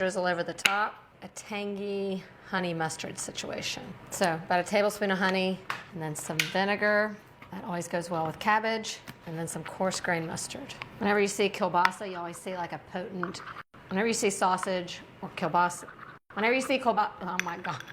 Drizzle over the top, a tangy honey mustard situation. So about a tablespoon of honey and then some vinegar. That always goes well with cabbage, and then some coarse grain mustard. Whenever you see kielbasa, you always see like a potent, whenever you see sausage or kielbasa, whenever you see kielbasa, oh my God.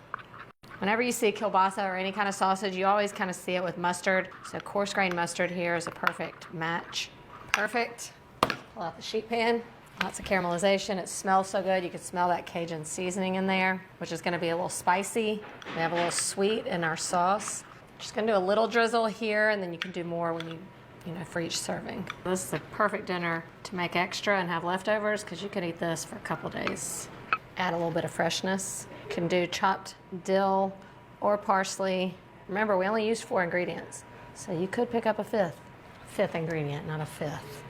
Whenever you see kielbasa or any kind of sausage, you always kind of see it with mustard. So coarse grain mustard here is a perfect match. Perfect. Pull out the sheet pan. Lots of caramelization. It smells so good. You can smell that Cajun seasoning in there, which is going to be a little spicy. We have a little sweet in our sauce. Just going to do a little drizzle here, and then you can do more when you know, for each serving. This is a perfect dinner to make extra and have leftovers, because you could eat this for a couple days. Add a little bit of freshness. You can do chopped dill or parsley. Remember, we only used 4 ingredients, so you could pick up a fifth ingredient, not a fifth.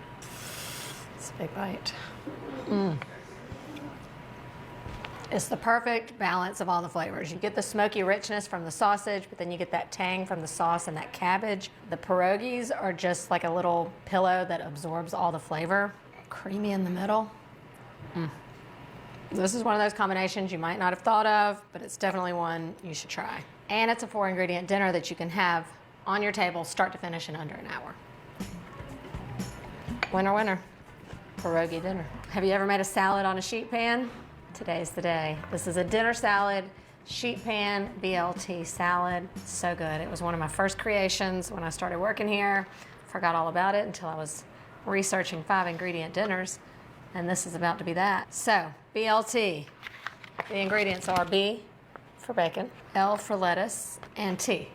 It's a big bite. It's the perfect balance of all the flavors. You get the smoky richness from the sausage, but then you get that tang from the sauce and that cabbage. The pierogies are just like a little pillow that absorbs all the flavor. Creamy in the middle. This is one of those combinations you might not have thought of, but it's definitely one you should try. And it's a 4-ingredient dinner that you can have on your table, start to finish, in under an hour. Winner, winner. Pierogi dinner. Have you ever made a salad on a sheet pan? Today's the day. This is a dinner salad, sheet pan BLT salad. It's so good. It was one of my first creations when I started working here. Forgot all about it until I was researching 5-ingredient dinners, and this is about to be that. So, BLT. The ingredients are B for bacon, L for lettuce, and T,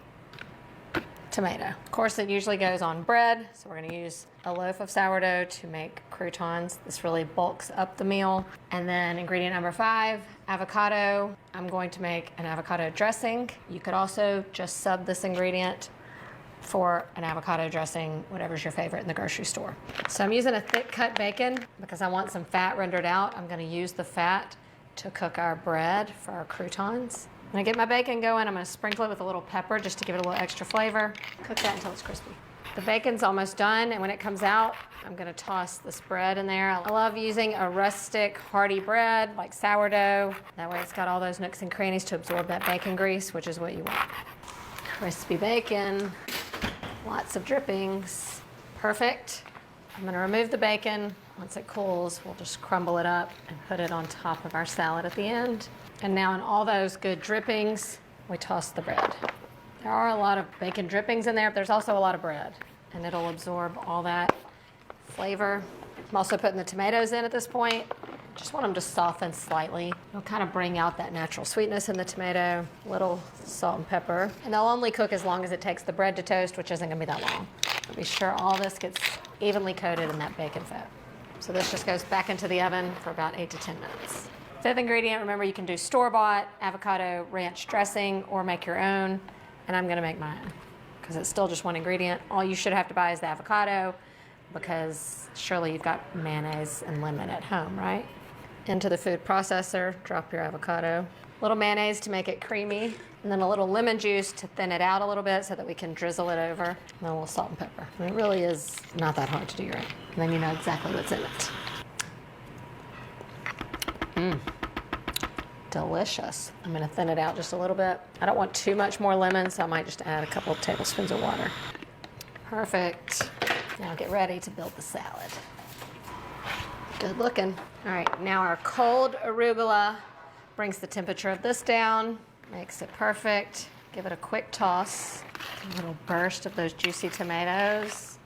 tomato. Of course, it usually goes on bread, so we're gonna use a loaf of sourdough to make croutons. This really bulks up the meal. And then ingredient number 5, avocado. I'm going to make an avocado dressing. You could also just sub this ingredient for an avocado dressing, whatever's your favorite in the grocery store. So I'm using a thick cut bacon because I want some fat rendered out. I'm gonna use the fat to cook our bread for our croutons. When I get my bacon going, I'm gonna sprinkle it with a little pepper just to give it a little extra flavor. Cook that until it's crispy. The bacon's almost done, and when it comes out, I'm gonna toss this bread in there. I love using a rustic, hearty bread, like sourdough. That way it's got all those nooks and crannies to absorb that bacon grease, which is what you want. Crispy bacon, lots of drippings. Perfect. I'm gonna remove the bacon. Once it cools, we'll just crumble it up and put it on top of our salad at the end. And now in all those good drippings, we toss the bread. There are a lot of bacon drippings in there, but there's also a lot of bread, and it'll absorb all that flavor. I'm also putting the tomatoes in at this point. Just want them to soften slightly. It'll kind of bring out that natural sweetness in the tomato, a little salt and pepper. And they'll only cook as long as it takes the bread to toast, which isn't gonna be that long. I'll be sure all this gets evenly coated in that bacon fat. So this just goes back into the oven for about 8 to 10 minutes. 5th ingredient, remember you can do store-bought avocado ranch dressing or make your own. And I'm gonna make mine because it's still just 1 ingredient. All you should have to buy is the avocado, because surely you've got mayonnaise and lemon at home, right? Into the food processor, drop your avocado. A little mayonnaise to make it creamy, and then a little lemon juice to thin it out a little bit so that we can drizzle it over, and then a little salt and pepper. And it really is not that hard to do, right? And then you know exactly what's in it. Delicious. I'm gonna thin it out just a little bit. I don't want too much more lemon, so I might just add a couple of tablespoons of water. Perfect. Now get ready to build the salad. Good looking. All right, now our cold arugula brings the temperature of this down, makes it perfect. Give it a quick toss. A little burst of those juicy tomatoes.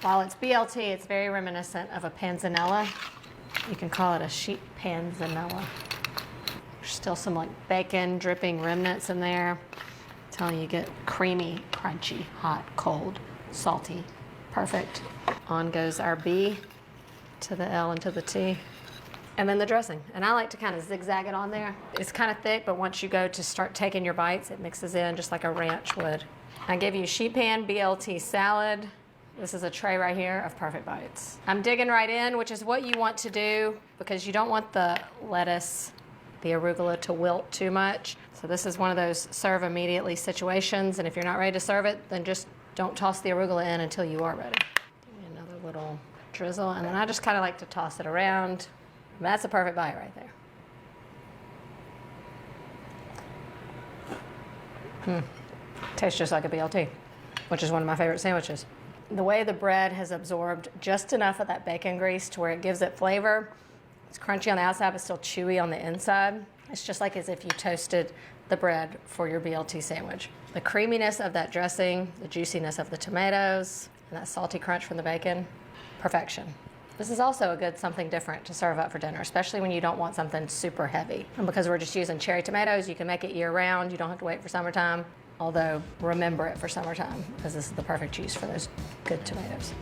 While it's BLT, it's very reminiscent of a panzanella. You can call it a sheet panzanella. There's still some like bacon dripping remnants in there. I'm telling you, get creamy, crunchy, hot, cold, salty. Perfect. On goes our B to the L and to the T. And then the dressing. And I like to kind of zigzag it on there. It's kind of thick, but once you go to start taking your bites, it mixes in just like a ranch would. I gave you sheet pan BLT salad. This is a tray right here of perfect bites. I'm digging right in, which is what you want to do because you don't want the lettuce, the arugula to wilt too much. So this is one of those serve immediately situations. And if you're not ready to serve it, then just don't toss the arugula in until you are ready. Give me another little drizzle. And then I just kind of like to toss it around. That's a perfect bite right there. Tastes just like a BLT, which is one of my favorite sandwiches. The way the bread has absorbed just enough of that bacon grease to where it gives it flavor. It's crunchy on the outside, but still chewy on the inside. It's just like as if you toasted the bread for your BLT sandwich. The creaminess of that dressing, the juiciness of the tomatoes, and that salty crunch from the bacon, perfection. This is also a good something different to serve up for dinner, especially when you don't want something super heavy. And because we're just using cherry tomatoes, you can make it year round. You don't have to wait for summertime, although remember it for summertime because this is the perfect juice for those good tomatoes.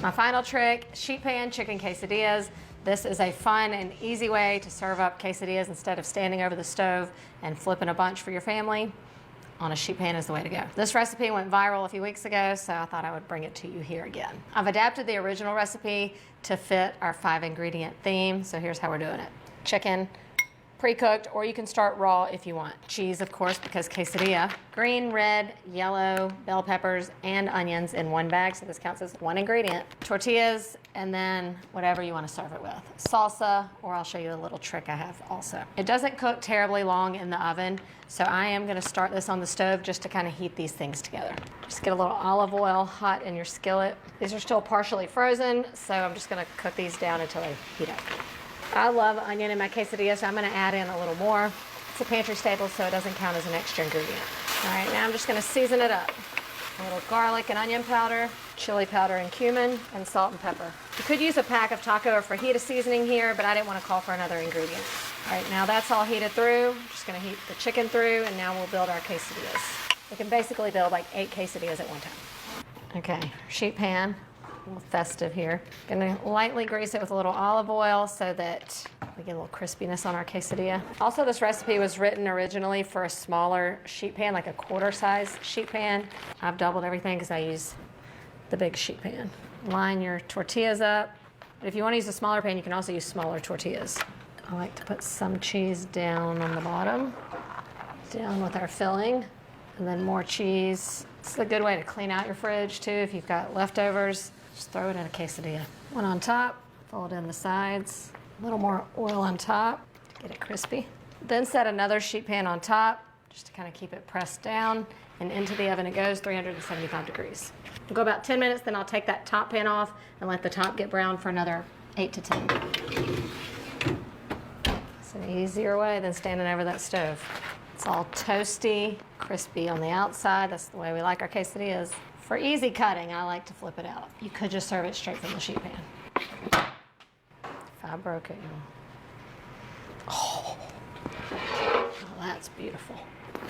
My final trick, sheet pan chicken quesadillas. This is a fun and easy way to serve up quesadillas instead of standing over the stove and flipping a bunch for your family. On a sheet pan is the way to go. This recipe went viral a few weeks ago, so I thought I would bring it to you here again. I've adapted the original recipe to fit our 5-ingredient theme, so here's how we're doing it. Chicken, pre-cooked, or you can start raw if you want. Cheese, of course, because quesadilla. Green, red, yellow, bell peppers, and onions in one bag, so this counts as 1 ingredient. Tortillas, and then whatever you want to serve it with. Salsa, or I'll show you a little trick I have also. It doesn't cook terribly long in the oven, so I am going to start this on the stove just to kind of heat these things together. Just get a little olive oil hot in your skillet. These are still partially frozen, so I'm just going to cook these down until they heat up. I love onion in my quesadilla, so I'm going to add in a little more. It's a pantry staple, so it doesn't count as an extra ingredient. All right, now I'm just going to season it up. A little garlic and onion powder, chili powder and cumin, and salt and pepper. You could use a pack of taco or fajita seasoning here, but I didn't want to call for another ingredient. All right, now that's all heated through. I'm just going to heat the chicken through, and now we'll build our quesadillas. We can basically build like 8 quesadillas at one time. Okay, sheet pan. A little festive here. Gonna lightly grease it with a little olive oil so that we get a little crispiness on our quesadilla. Also, this recipe was written originally for a smaller sheet pan, like a quarter-size sheet pan. I've doubled everything because I use the big sheet pan. Line your tortillas up. But if you want to use a smaller pan, you can also use smaller tortillas. I like to put some cheese down on the bottom, down with our filling, and then more cheese. It's a good way to clean out your fridge too if you've got leftovers. Just throw it in a quesadilla. One on top, fold in the sides. A little more oil on top to get it crispy. Then set another sheet pan on top just to kind of keep it pressed down. And into the oven it goes, 375 degrees. We'll go about 10 minutes, then I'll take that top pan off and let the top get brown for another 8 to 10. It's an easier way than standing over that stove. It's all toasty, crispy on the outside. That's the way we like our quesadillas. For easy cutting, I like to flip it out. You could just serve it straight from the sheet pan. If I broke it, oh, that's beautiful.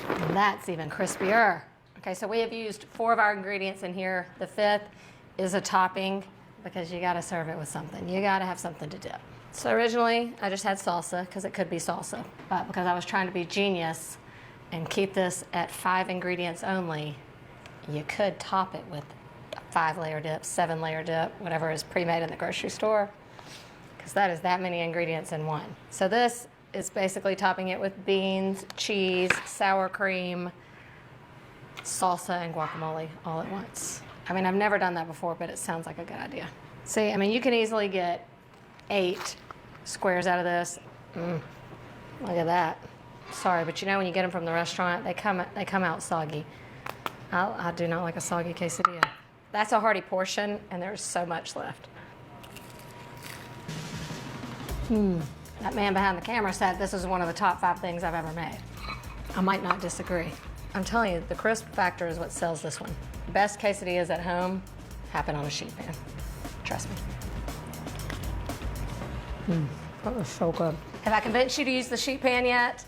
And that's even crispier. Okay, so we have used 4 of our ingredients in here. The 5th is a topping because you gotta serve it with something. You gotta have something to dip. So originally, I just had salsa because it could be salsa. But because I was trying to be genius and keep this at 5 ingredients only, you could top it with a 5-layer dip, 7-layer dip, whatever is pre-made in the grocery store, because that is that many ingredients in one. So this is basically topping it with beans, cheese, sour cream, salsa, and guacamole all at once. I mean, I've never done that before, but it sounds like a good idea. See, I mean, you can easily get 8 squares out of this. Look at that. Sorry, but you know when you get them from the restaurant, they come out soggy. I do not like a soggy quesadilla. That's a hearty portion, and there's so much left. That man behind the camera said this is one of the top 5 things I've ever made. I might not disagree. I'm telling you, the crisp factor is what sells this one. The best quesadillas at home happen on a sheet pan. Trust me. That was so good. Have I convinced you to use the sheet pan yet?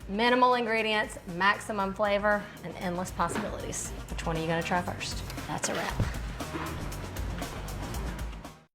Minimal ingredients, maximum flavor, and endless possibilities. Which one are you gonna try first? That's a wrap.